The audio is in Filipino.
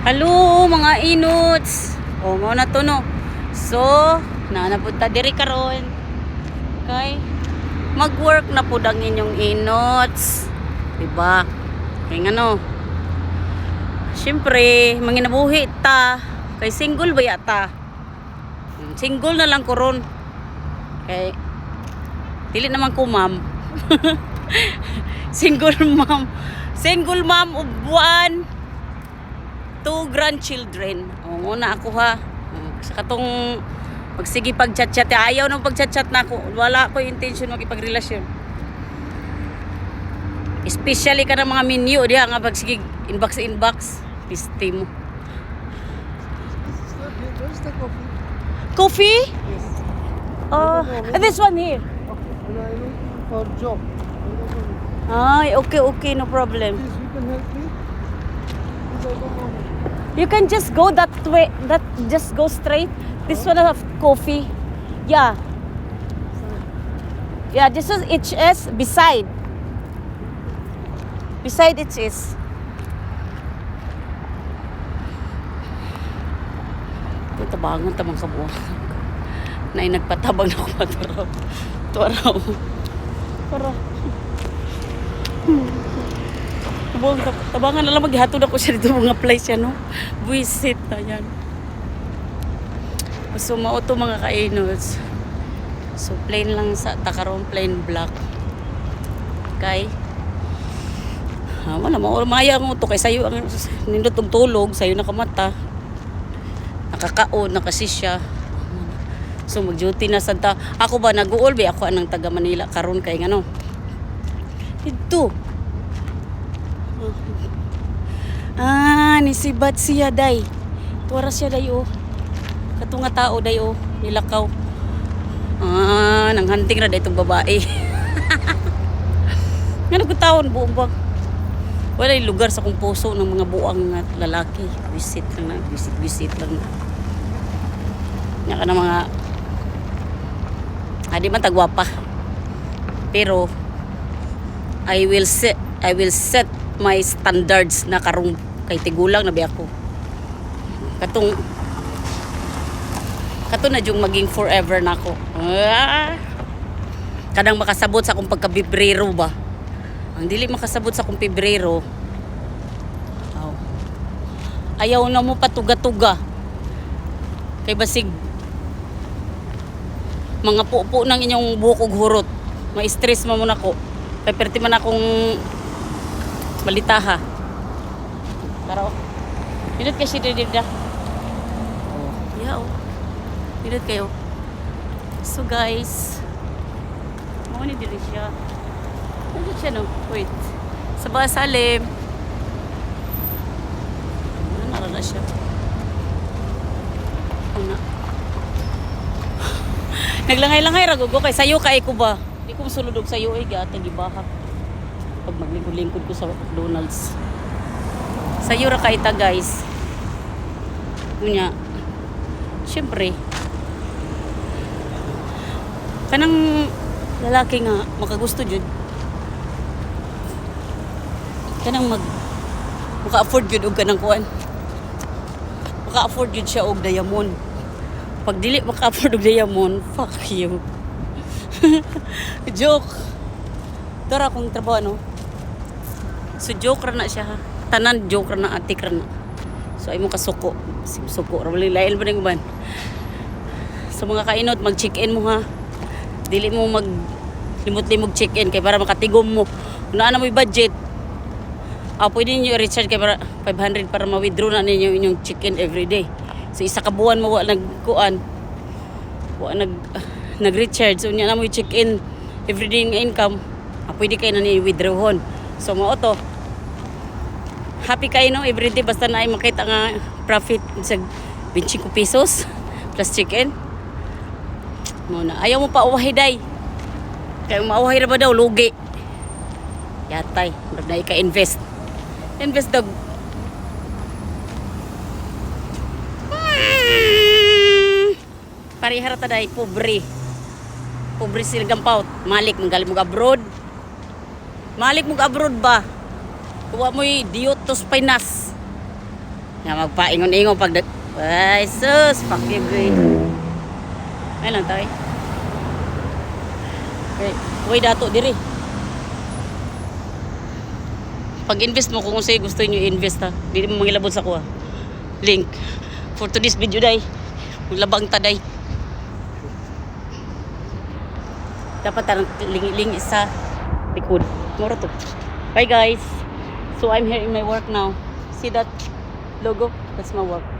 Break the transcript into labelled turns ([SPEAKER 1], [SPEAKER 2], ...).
[SPEAKER 1] Hello mga inots. O mao na to no. So, napunta diri karon. Kay mag-work na pud ang inyong inots. Diba? Kay ngano? Siyempre, manginabuhi ta. Kay single ba yata? Single na lang ko ron. Kay dili naman ko ma'am. Single mom. Single mom of 2 grandchildren. Oo na ako ha. Sa katong pagsige pag-chat-chat, ayaw nang pag-chat-chat na ako. Wala ko intention makipagrelasyon. Especially ka ng mga menu diha nga pagsige inbox. Piste mo.
[SPEAKER 2] Where's the coffee?
[SPEAKER 1] Coffee?
[SPEAKER 2] Yes.
[SPEAKER 1] This one here.
[SPEAKER 2] Okay. And I'm looking for job.
[SPEAKER 1] Ay, okay, no problem.
[SPEAKER 2] Please, you can help me? Please, I don't know.
[SPEAKER 1] You can just go that way, just go straight. This one have coffee. Yeah. Yeah, this is HS beside. Beside HS. Ito tabangan tamang kabuang. Nay nagpatabang na ako maturaw. Turaw. Para. Tabangan na lang maghatod ako siya dito mga place yan, no? Buisit na yan. So, mauto mga kainots. So, plain lang sa takaroon, plain black. Okay? Wala, maya mo to. Kay sayo, ang nindot tulog, sayo nakamata. Nakakaon, nakasisya. So, mag-duty na sa ta. Ako ba, nag-uulbi? Ako anang taga Manila. Karon kay ngano. Ito. Nisibat siya day. Tuwara siya day oh. Katunga tao day oh. Nilakaw. Nang hunting na day itong babae. Nga nagkataon buong bang. Wala yung lugar sa kong puso ng mga buang lalaki. Visit lang. Nga ka na mga di man tagwapa. Pero I will set my standards na karong kay tigulang na biya ko. Katong na yung maging forever na ako. Kadang makasabot sa akong pagka-Pebrero ba. Ang dili makasabot sa akong Pebrero. Ayaw na mo patuga-tuga. Kay basig mga pupo ng inyong buhok ug hurot. Ma-stress man mo nako. Kay perti man akong balitaha. Tara oh. Pinot kasi dito. Yeah oh. Pinot kayo. So guys. Mga ni dili siya. Ano siya no? Wait. Sa Basalim. Ano na siya? Ano? Naglangay-langay ra gugo kay sayo kay ko ba? Di ko suludog sayo ay gatag ibaha. Pag maglingkod-lingkod ko sa McDonald's. Sayo ra kay ta guys. Kunya. Syempre. Kanang lalaki nga makagusto jud. Kanang maka-afford jud og kanang kuan. Maka-afford jud siya og diamond. Pag dili maka-afford og diamond, fuck you. Joke. Dara kong trabaho no. So joke ra na siya ha. Tanan joke ra na atik ra na. So ay mo kasuko. Suko ra wala lail ba ning ban. So mga kainot mag-check-in mo ha. Dili mo mag limot-limog check-in kay para makatigom mo. Kung naa na mo budget. Pwede niyo i-recharge kay para 500 para ma-withdraw na ninyo inyong check-in every day. So isa ka buwan mo wa nagkuan. Wa nag-recharge. So nya na mo i-check-in everyday nga income. Pwede kayo na ni-withdrawon. So mao to. Happy kayo no everyday basta na ay makita nga profit sa 25 pesos plus check-in. Muna ayaw mo pa uwahi day. Kaya mauwahi ra ba daw lugi. Yatay, murag na ika-invest. Invest daw. Parihara ta day pobre. Pobre sila gampaw. Malik manggali mo abroad. Malik mo abroad ba? Kuha mo'y diyot tos Pinas. Nga magpaingon-ingon pag ay sus, pakib eh. Ay lang tayo. Okay, uy dato diri. Pag-invest mo kung sa'yo gusto niyo invest ha. Hindi mo mangilabot sa kuha. Link for today's video day. Maglabang taday. Dapat tarang ling sa likod. Mura to. Bye guys. So I'm here in my work now. See that logo? That's my work.